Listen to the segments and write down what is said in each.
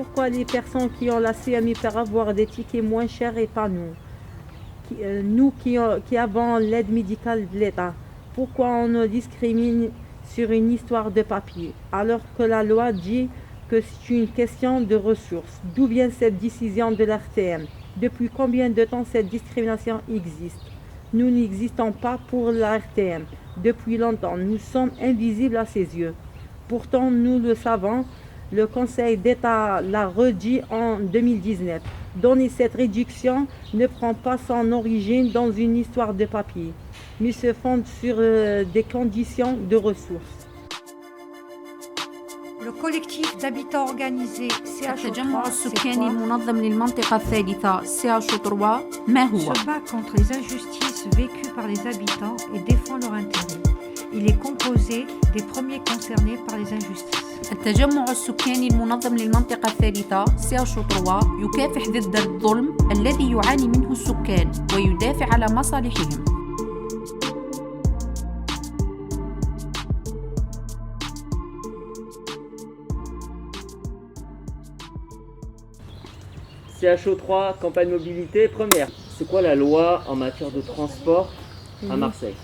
pourquoi les personnes qui ont la CMI peuvent avoir des tickets moins chers et pas nous? Nous qui avons l'aide médicale de l'État, pourquoi on nous discrimine sur une histoire de papier, alors que la loi dit que c'est une question de ressources? D'où vient cette décision de l'RTM? Depuis combien de temps cette discrimination existe? Nous n'existons pas pour la RTM. Depuis longtemps, nous sommes invisibles à ses yeux. Pourtant, nous le savons, le Conseil d'État l'a redit en 2019. Donner cette réduction ne prend pas son origine dans une histoire de papier, mais se fonde sur des conditions de ressources. Le collectif d'habitants organisés التجمع CHO3 السكاني المنظم للمنطقة الثالثة CHO3 ما هو؟ se bat contre les injustices vécues par les habitants et défend leurs intérêts. Il est composé des premiers concernés par les injustices. التجمع السكاني المنظم للمنطقة الثالثة CHO3 يكافح ضد الظلم الذي يعاني منه السكان ويدافع على مصالحهم. CHO3, campagne mobilité, première. C'est quoi la loi en matière de transport à Marseille?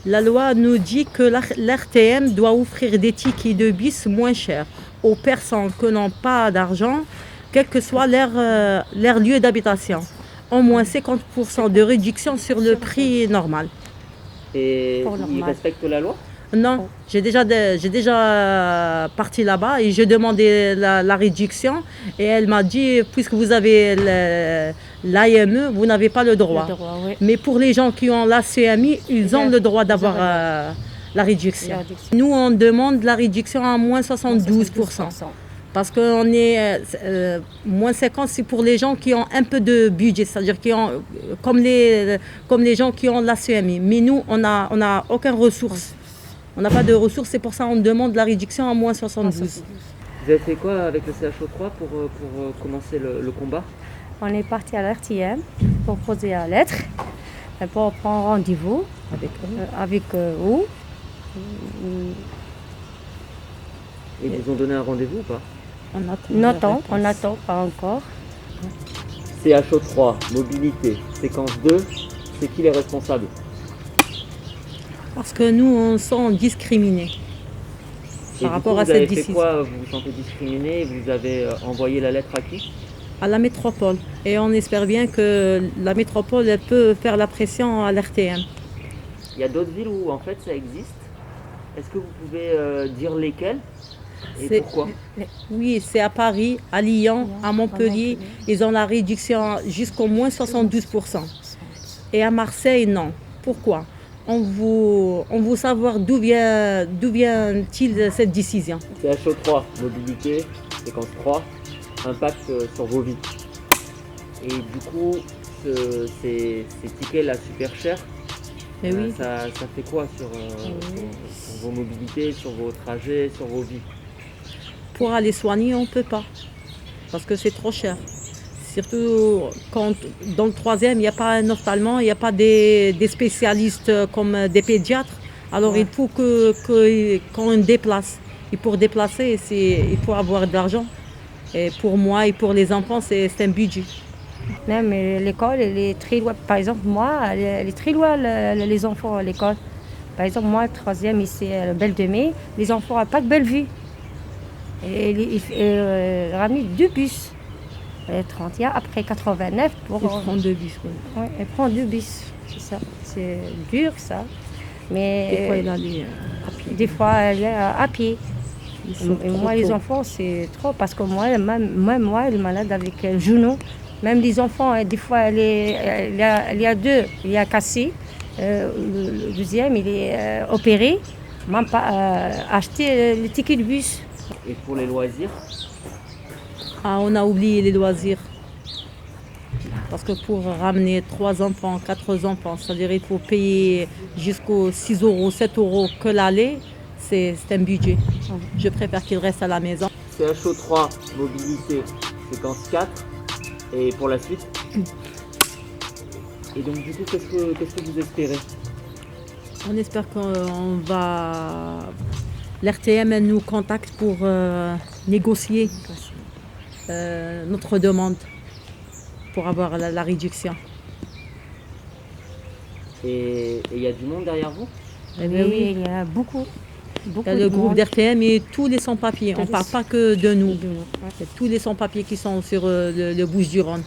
La loi nous dit que l'RTM doit offrir des tickets de bus moins chers aux personnes qui n'ont pas d'argent, quel que soit leur lieu d'habitation. Au moins 50% de réduction sur le prix normal. Et ils respectent la loi? Non, j'ai déjà parti là-bas et j'ai demandé la réduction et elle m'a dit, puisque vous avez l'AME, vous n'avez pas le droit. Oui. Mais pour les gens qui ont la CMI, ils ont le droit d'avoir la réduction. Nous, on demande la réduction à moins 72%. Parce que moins 50, c'est pour les gens qui ont un peu de budget, c'est-à-dire comme les gens qui ont la CMI. Mais nous, on n'a aucune ressource. On n'a pas de ressources, c'est pour ça qu'on demande la réduction à moins 72. Vous avez fait quoi avec le CHO3 pour commencer le combat? On est parti à l'RTM pour poser la lettre, pour prendre rendez-vous avec eux. Et ils vous ont donné un rendez-vous ou pas? On attend, pas encore. CHO3, mobilité, séquence 2, c'est qui les responsables? Parce que nous, on se sent discriminés par rapport à cette décision. Vous avez fait quoi? Vous vous sentez discriminé? Vous avez envoyé la lettre à qui? À la métropole. Et on espère bien que la métropole elle peut faire la pression à l'RTM. Il y a d'autres villes où en fait ça existe. Est-ce que vous pouvez dire lesquelles et pourquoi? Oui, c'est à Paris, à Lyon, à Montpellier. Ils ont la réduction jusqu'au moins 72%. Et à Marseille, non. Pourquoi? On veut savoir d'où vient-il cette décision. CHO3, mobilité, séquence 3, impact sur vos vies. Et du coup, ces tickets là super chers, oui. ça fait quoi sur vos mobilités, sur vos trajets, sur vos vies? Pour aller soigner, on ne peut pas, parce que c'est trop cher. Surtout quand dans le 3e, il n'y a pas un ophtalmo, il n'y a pas des spécialistes comme des pédiatres. Alors il faut qu'on déplace. Et pour déplacer, il faut avoir de l'argent. Et pour moi et pour les enfants, c'est un budget. Non, mais l'école, elle est très loin. Par exemple, moi, elle est très loin, les enfants à l'école. Par exemple, moi, le 3e, ici, à Belle de Mai, les enfants n'ont pas de belle vue. Et il ramène 2 bus. 30, après 89 pour... Ils prennent 2 bus. Oui, elle prend 2 bus, c'est ça. C'est dur, ça. Mais des fois, elle allait à pied. Des fois, elle est à pied. Et moi, les enfants, c'est trop. Parce que moi, elle est malade avec le genou. Même les enfants, des fois, il y a 2, il a cassé. Le deuxième, il est opéré. Même pas acheter le ticket de bus. Et pour les loisirs? On a oublié les loisirs. Parce que pour ramener 3 enfants, 4 enfants, c'est-à-dire il faut payer jusqu'aux 6 euros, 7 euros que l'aller, c'est un budget. Je préfère qu'ils restent à la maison. CHO3, mobilité, séquence 4. Et pour la suite? Et donc du coup, qu'est-ce que vous espérez? On espère l'RTM nous contacte pour négocier. notre demande pour avoir la réduction. Et il y a du monde derrière vous? Eh bien, Oui, oui. il y a beaucoup. Il y a le groupe d'RTM et tous les sans-papiers. On ne parle pas que de nous. Ouais. Il y a tous les sans-papiers qui sont sur le Bouches-du-Rhône.